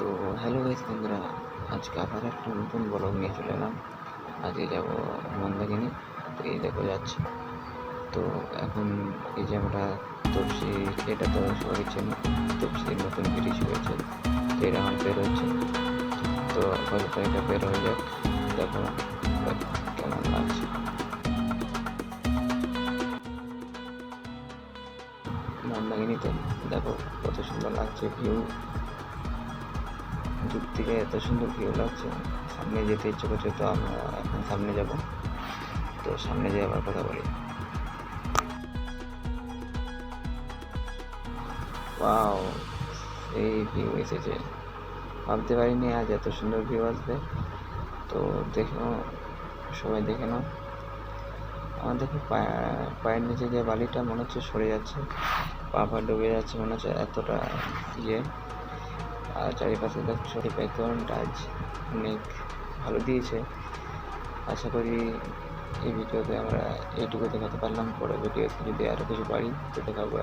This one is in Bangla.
তো হ্যালো গাইস বন্ধুরা, আজকে আবার একটা নতুন ব্লগ নিয়ে চলে এলাম। আজকে যাব মন্দাকিনী। তো এই দেখো যাচ্ছি। তো এখন এই যে আমরা তপসি, এটা তো সবাই চেনে, তপসির নতুন ব্রিজ হয়েছে। তো এটা এখন বের হচ্ছে। তো আপাতত এটা বের হয়ে যাক, দেখো কেমন লাগছে। মন্দাকিনীতে দেখো কত সুন্দর লাগছে ভিউ, দূর থেকে এত সুন্দর ভিউ লাগছে। সামনে যেতে ইচ্ছে করছে, তো আমরা এখন সামনে যাব। তো সামনে যেয়ে আবার কথা বলি। ওয়াও, এই ভিউ এসেছে, ভাবতে পারিনি আজ এত সুন্দর ভিউ আসবে। তো দেখো, সবাই দেখে নাও। আমার দেখো পায়ের নিচে যে বালিটা মনে হচ্ছে সরে যাচ্ছে, পা ডুবে যাচ্ছে মনে হচ্ছে, এতটা ইয়ে। আর চারিপাশে দেখো সরি ব্যাকগ্রাউন্ডটা আজ অনেক ভালো দিয়েছে। আশা করি এই ভিডিওতে আমরা এইটুকু দেখাতে পারলাম। পরে ভিডিওতে যদি আরও কিছু পারি তো দেখাবো।